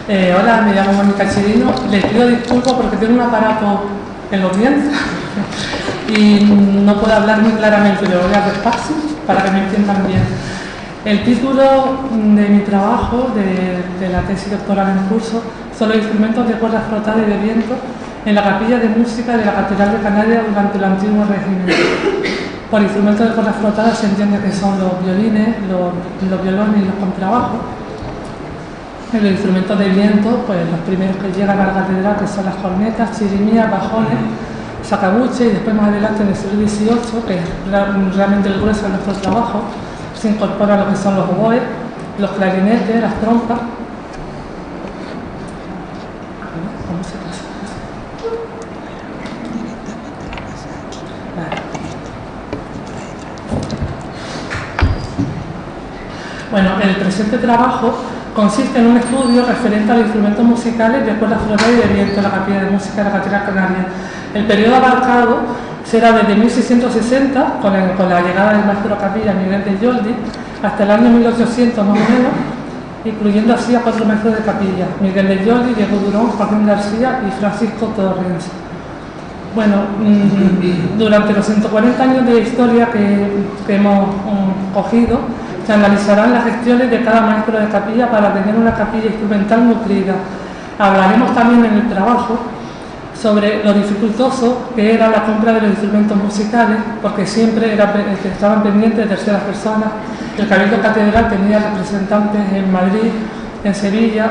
Hola, me llamo Mónica Chirino. Les pido disculpas porque tengo un aparato en los dientes y no puedo hablar muy claramente, lo voy a despacio para que me entiendan bien. El título de mi trabajo, de la tesis doctoral en curso, son los instrumentos de cuerda frotada y de viento en la capilla de música de la Catedral de Canarias durante el antiguo régimen. Por instrumentos de cuerda frotada se entiende que son los violines, los violones y los contrabajos. En los instrumentos de viento, pues los primeros que llegan a la catedral, que son las cornetas, chirimías, bajones, sacabuches, y después más adelante en el siglo XVIII, que es realmente el grueso de nuestro trabajo, se incorporan lo que son los oboes, los clarinetes, las trompas. ¿Cómo se pasa? Vale. Bueno, el presente trabajo consiste en un estudio referente a los instrumentos musicales de cuerda frotada y de viento en la capilla de música de la Catedral Canaria. El periodo abarcado será desde 1660, con la llegada del maestro de capilla Miguel de Yoldi, hasta el año 1800 más o menos, incluyendo así a 4 maestros de capilla: Miguel de Yoldi, Diego Durón, Joaquín García y Francisco Torres. Bueno, durante los 140 años de historia que hemos cogido, se analizarán las gestiones de cada maestro de capilla para tener una capilla instrumental nutrida. Hablaremos también en el trabajo sobre lo dificultoso que era la compra de los instrumentos musicales, porque siempre estaban pendientes de terceras personas. El Cabildo Catedral tenía representantes en Madrid, en Sevilla,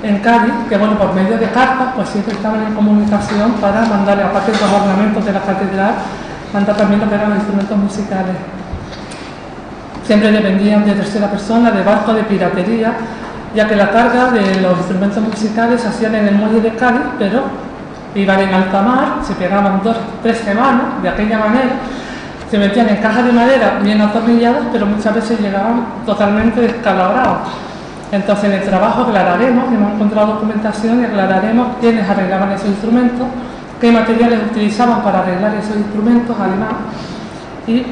en Cádiz, que bueno, por medio de cartas, pues siempre estaban en comunicación para mandar, aparte de los ornamentos de la catedral, mandar también lo que eran los instrumentos musicales. Siempre dependían de tercera persona, de barco, de piratería, ya que la carga de los instrumentos musicales se hacían en el muelle de Cádiz, pero iban en alta mar, se pegaban 2 o 3 semanas, de aquella manera, se metían en cajas de madera bien atornilladas, pero muchas veces llegaban totalmente descalabrados. Entonces en el trabajo aclararemos, hemos encontrado documentación y aclararemos quiénes arreglaban esos instrumentos, qué materiales utilizaban para arreglar esos instrumentos, además, y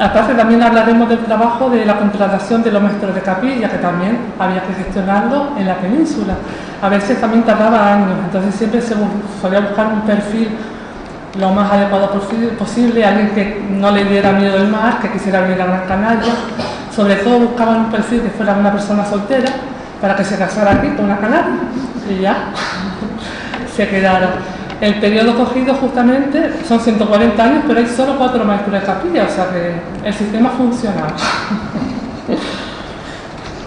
aparte también hablaremos del trabajo de la contratación de los maestros de capilla, que también había que gestionarlo en la península. A veces también tardaba años, entonces siempre se solía buscar un perfil lo más adecuado posible, alguien que no le diera miedo el mar, que quisiera venir a Gran Canaria. Sobre todo buscaban un perfil que fuera una persona soltera, para que se casara aquí con una canaria y ya se quedara. El periodo cogido justamente son 140 años, pero hay solo 4 maestros de capilla, o sea que el sistema funciona.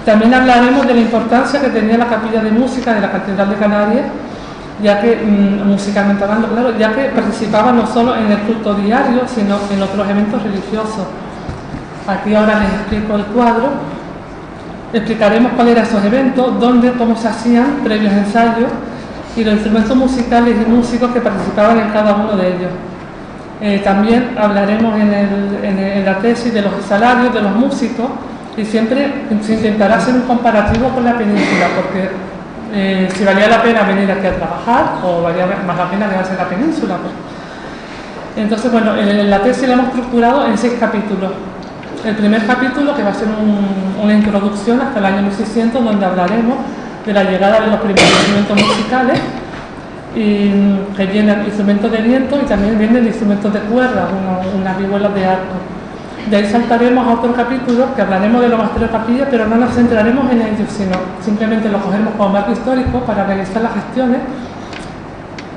También hablaremos de la importancia que tenía la capilla de música de la Catedral de Canarias, ya que, musicalmente hablando, claro, ya que participaba no solo en el culto diario, sino en otros eventos religiosos. Aquí ahora les explico el cuadro, explicaremos cuáles eran esos eventos, dónde, cómo se hacían, previos ensayos, y los instrumentos musicales y músicos que participaban en cada uno de ellos. También hablaremos en la tesis de los salarios de los músicos, y siempre se intentará hacer un comparativo con la península, porque si valía la pena venir aquí a trabajar o valía más la pena quedarse en la península. Pues. Entonces, bueno, en la tesis la hemos estructurado en 6 capítulos. El primer capítulo, que va a ser una introducción hasta el año 1600, donde hablaremos de la llegada de los primeros instrumentos musicales, y que vienen instrumentos de viento y también vienen instrumentos de cuerda, unas vihuelas de arco. De ahí saltaremos a otro capítulo que hablaremos de los maestros de capilla, pero no nos centraremos en ellos, sino simplemente lo cogeremos como marco histórico para realizar las gestiones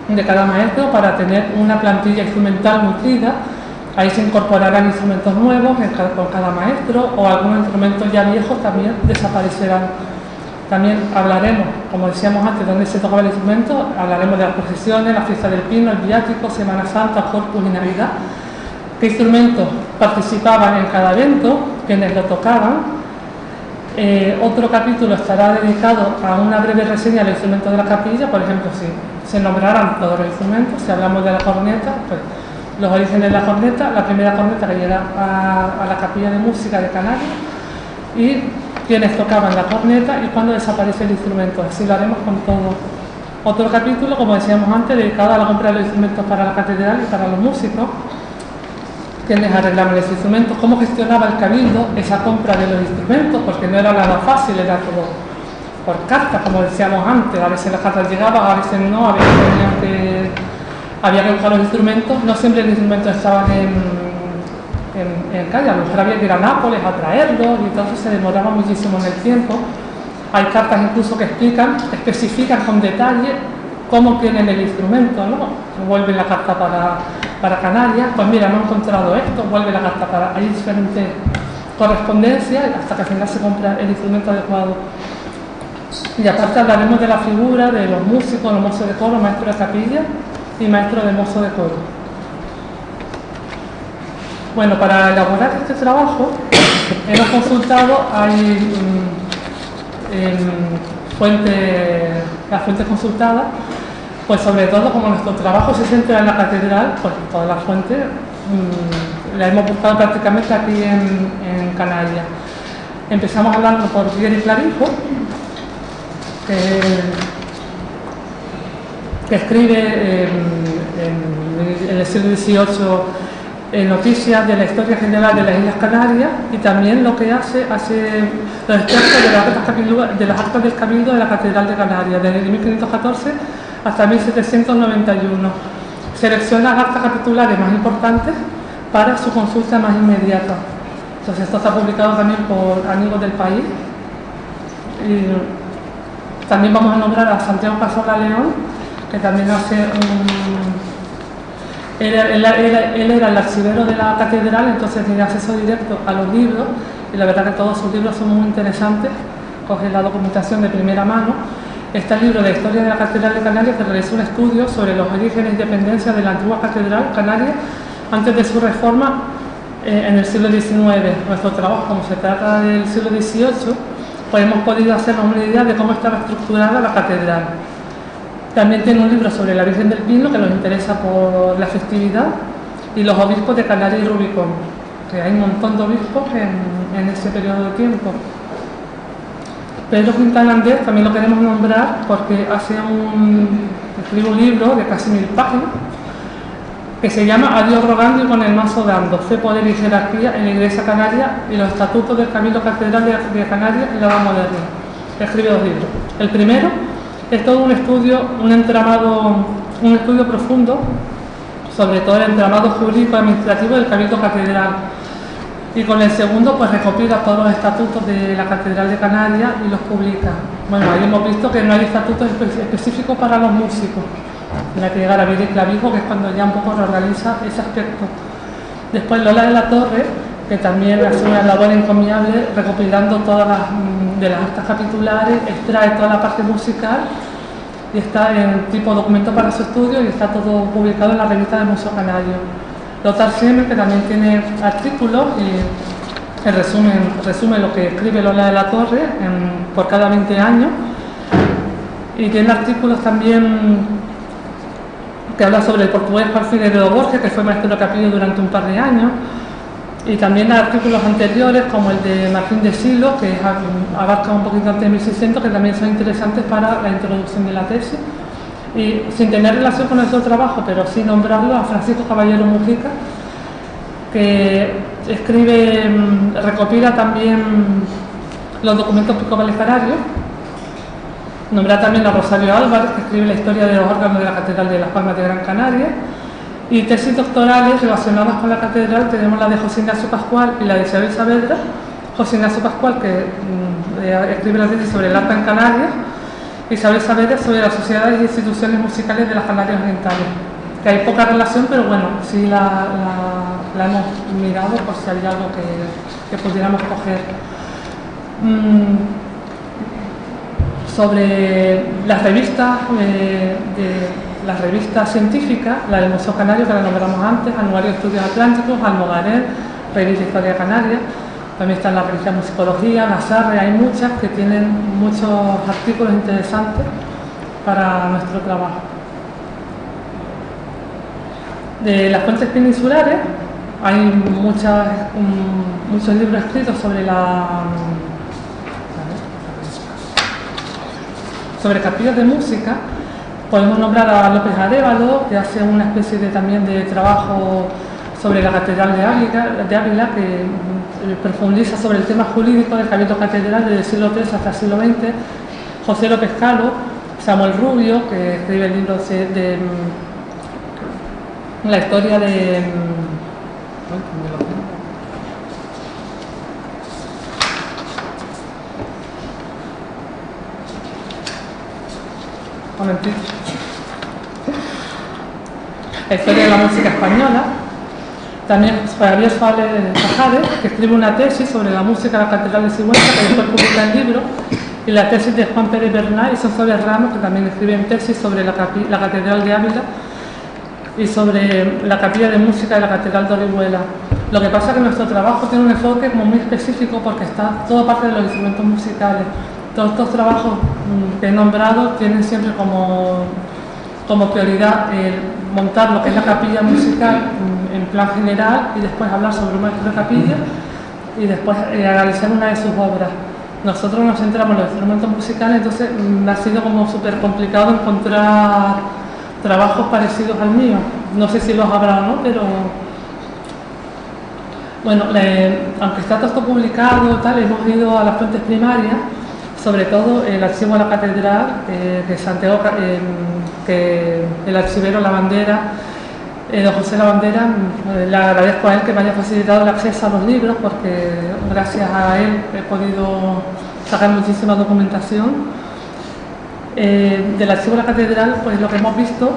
de cada maestro, para tener una plantilla instrumental nutrida. Ahí se incorporarán instrumentos nuevos con cada maestro, o algunos instrumentos ya viejos también desaparecerán. También hablaremos, como decíamos antes, dónde se tocaba el instrumento, hablaremos de las procesiones, la fiesta del pino, el viático, Semana Santa, Corpus y Navidad, qué instrumentos participaban en cada evento, quienes lo tocaban. Otro capítulo estará dedicado a una breve reseña de los instrumentos de la capilla, por ejemplo, si se nombraran todos los instrumentos, si hablamos de la corneta, pues los orígenes de la corneta, la primera corneta que llega a la capilla de música de Canarias, y quienes tocaban la corneta y cuándo desaparece el instrumento. Así lo haremos con todo. Otro capítulo, como decíamos antes, dedicado a la compra de los instrumentos para la catedral y para los músicos, quienes arreglaban los instrumentos, cómo gestionaba el cabildo esa compra de los instrumentos, porque no era nada fácil, era todo por cartas, como decíamos antes. A veces las cartas llegaban, a veces no, a veces había que buscar los instrumentos. No siempre los instrumentos estaban en calle, a lo mejor había que ir a Nápoles a traerlos y entonces se demoraba muchísimo en el tiempo. Hay cartas incluso que especifican con detalle cómo tienen el instrumento, ¿no? Vuelve la carta para Canarias, pues mira, no he encontrado esto, vuelve la carta para... Hay diferentes correspondencias hasta que al final se compra el instrumento adecuado. Y aparte hablaremos de la figura de los músicos de coro, maestro de capilla y maestro de mozo de coro. Bueno, para elaborar este trabajo hemos consultado, las fuentes consultadas, pues sobre todo como nuestro trabajo se centra en la catedral, pues todas las fuentes la hemos buscado prácticamente aquí en Canarias. Empezamos hablando por Pieri Clavijo, que escribe en el siglo XVIII noticias de la historia general de las Islas Canarias, y también lo que hace los extractos de las actas del Cabildo de la Catedral de Canarias, desde 1514 hasta 1791. Selecciona las actas capitulares más importantes para su consulta más inmediata. Entonces esto está publicado también por Amigos del País. Y también vamos a nombrar a Santiago Cazorla León, que también hace él era el archivero de la catedral, entonces tiene acceso directo a los libros, y la verdad que todos sus libros son muy interesantes, coge la documentación de primera mano. Está el libro de Historia de la Catedral de Canarias, que realizó un estudio sobre los orígenes y dependencias de la antigua Catedral Canaria antes de su reforma en el siglo XIX. Nuestro trabajo, como se trata del siglo XVIII, pues hemos podido hacernos una idea de cómo estaba estructurada la catedral. También tiene un libro sobre la Virgen del Pino, que nos interesa por la festividad, y los obispos de Canarias y Rubicón, que hay un montón de obispos en ese periodo de tiempo. Pedro Quintana Andés también lo queremos nombrar porque escribe un libro de casi 1000 páginas que se llama A Dios rogando y con el mazo dando, fe, poder y jerarquía en la Iglesia Canaria y los estatutos del Cabildo Catedral de Canarias en la Edad Moderna. Escribe 2 libros. El primero es todo un estudio profundo sobre todo el entramado jurídico administrativo del Cabildo Catedral. Y con el segundo, pues recopila todos los estatutos de la Catedral de Canarias y los publica. Bueno, ahí hemos visto que no hay estatutos específicos para los músicos. Tendrá que llegar a Pieri Clavijo, que es cuando ya un poco reorganiza ese aspecto. Después Lola de la Torre, que también hace una labor encomiable recopilando todas las actas capitulares, extrae toda la parte musical y está en tipo documento para su estudio y está todo publicado en la revista del Museo Canario. Lothar Siemer, que también tiene artículos y que resume lo que escribe Lola de la Torre por cada 20 años, y tiene artículos también que habla sobre el portugués Juan Figueiredo Borges, que fue maestro de capilla durante un par de años, y también artículos anteriores como el de Martín de Silos, que abarca un poquito antes de 1600, que también son interesantes para la introducción de la tesis. Y sin tener relación con nuestro trabajo, pero sí nombrarlo, a Francisco Caballero Mujica, que recopila también los documentos picobalejararios. Nombrar también a Rosario Álvarez, que escribe la historia de los órganos de la Catedral de Las Palmas de Gran Canaria. Y tesis doctorales relacionadas con la catedral tenemos la de José Ignacio Pascual y la de Isabel Saavedra. José Ignacio Pascual, que escribe la tesis sobre el arpa en Canarias, Isabel Saavedra sobre las sociedades e instituciones musicales de las Canarias Orientales, que hay poca relación, pero bueno, sí la hemos mirado por si hay algo que pudiéramos coger. Sobre las revistas, las revistas científicas, la del Museo Canario, que la nombramos antes, Anuario de Estudios Atlánticos, Almogarel, Revista Historia Canaria. También está la revista Musicología, Nazarre, hay muchas que tienen muchos artículos interesantes para nuestro trabajo. De las fuentes peninsulares hay muchos libros escritos sobre capillas de música. Podemos nombrar a López Arévalo, que hace una especie también de trabajo sobre la Catedral de Ávila, que profundiza sobre el tema jurídico del Cabildo Catedral desde el siglo III hasta el siglo XX. José López Calo, Samuel Rubio, que escribe el libro de la historia de... momentito. La historia de la música española. También Javier Pajares, que escribe una tesis sobre la música de la Catedral de Sigüenza, que después publica el libro, y la tesis de Juan Pérez Bernal y Sonsoles Ramos, que también escriben tesis sobre la Catedral de Ávila y sobre la capilla de música de la Catedral de Orihuela. Lo que pasa es que nuestro trabajo tiene un enfoque como muy específico porque está toda parte de los instrumentos musicales. Todos estos trabajos que he nombrado tienen siempre como prioridad montar lo que es la capilla musical en plan general y después hablar sobre un maestro de capilla y después analizar una de sus obras. Nosotros nos centramos en los instrumentos musicales, entonces ha sido como súper complicado encontrar trabajos parecidos al mío. No sé si los habrá o no, pero bueno, aunque está todo esto publicado, tal, hemos ido a las fuentes primarias, sobre todo el archivo de la catedral de Santiago, que el archivero Lavandera, don José Lavandera, le agradezco a él que me haya facilitado el acceso a los libros porque gracias a él he podido sacar muchísima documentación. Del archivo de la catedral, pues lo que hemos visto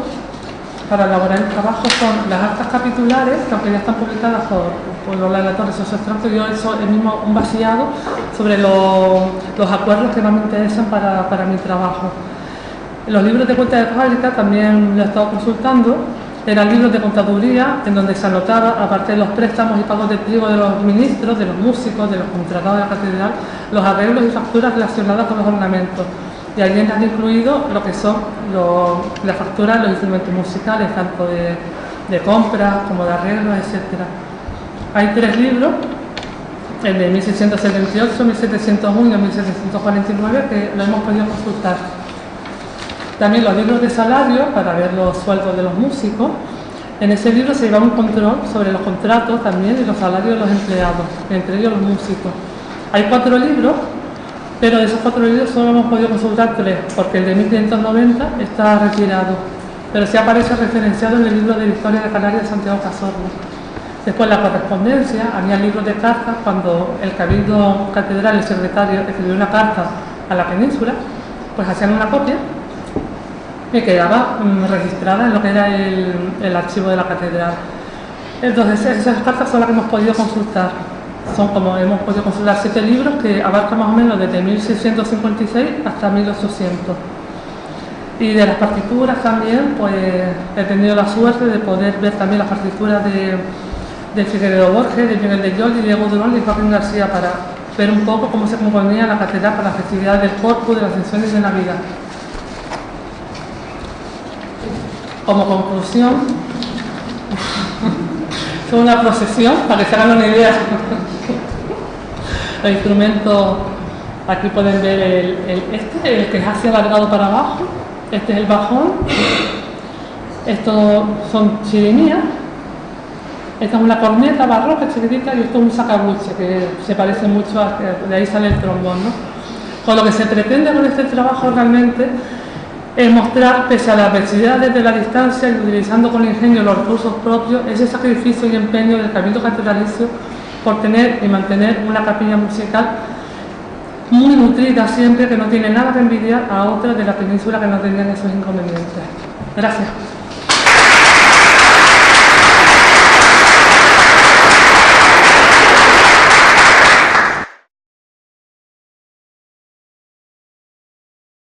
para elaborar el trabajo son las actas capitulares, que aunque ya están publicadas por los relatores, esos extractos, yo he hecho el mismo un vaciado sobre los acuerdos que más me interesan para mi trabajo. Los libros de cuenta de fábrica también los he estado consultando. Eran libros de contaduría en donde se anotaba, aparte de los préstamos y pagos de trigo de los ministros, de los músicos, de los contratados de la catedral, los arreglos y facturas relacionadas con los ornamentos. Y allí han incluido lo que son las facturas de los instrumentos musicales, tanto de compras como de arreglos, etc. Hay 3 libros, el de 1678, 1701 y 1749, que lo hemos podido consultar. También los libros de salario para ver los sueldos de los músicos. En ese libro se lleva un control sobre los contratos también y los salarios de los empleados, entre ellos los músicos. Hay 4 libros, pero de esos 4 libros solo hemos podido consultar 3, porque el de 1590 está retirado, pero sí aparece referenciado en el libro de la Historia de Canarias de Santiago Cazorla. Después la correspondencia, había libros de cartas cuando el Cabildo Catedral, el secretario, escribió una carta a la península, pues hacían una copia que quedaba registrada en lo que era el archivo de la catedral. Entonces esas cartas son las que hemos podido consultar. Son como hemos podido consultar 7 libros que abarcan más o menos desde 1656 hasta 1800. Y de las partituras también, pues he tenido la suerte de poder ver también las partituras de Figueredo Borges, de Miguel de Llol, de Diego Durón y Joaquín García para ver un poco cómo se componía la catedral para las festividades del Corpus, de las Ascensiones de Navidad. Como conclusión, es una procesión, para que se hagan una idea. Los instrumentos, aquí pueden ver el que es así alargado para abajo, este es el bajón, estos son chirimías, esta es una corneta barroca chiquitita y esto es un sacabuche, que se parece mucho de ahí sale el trombón, ¿no? Con lo que se pretende con este trabajo realmente es mostrar, pese a las adversidades de la distancia y utilizando con ingenio los recursos propios, ese sacrificio y empeño del Cabildo Catedralicio por tener y mantener una capilla musical muy nutrida siempre, que no tiene nada que envidiar a otras de la península que no tenían esos inconvenientes. Gracias.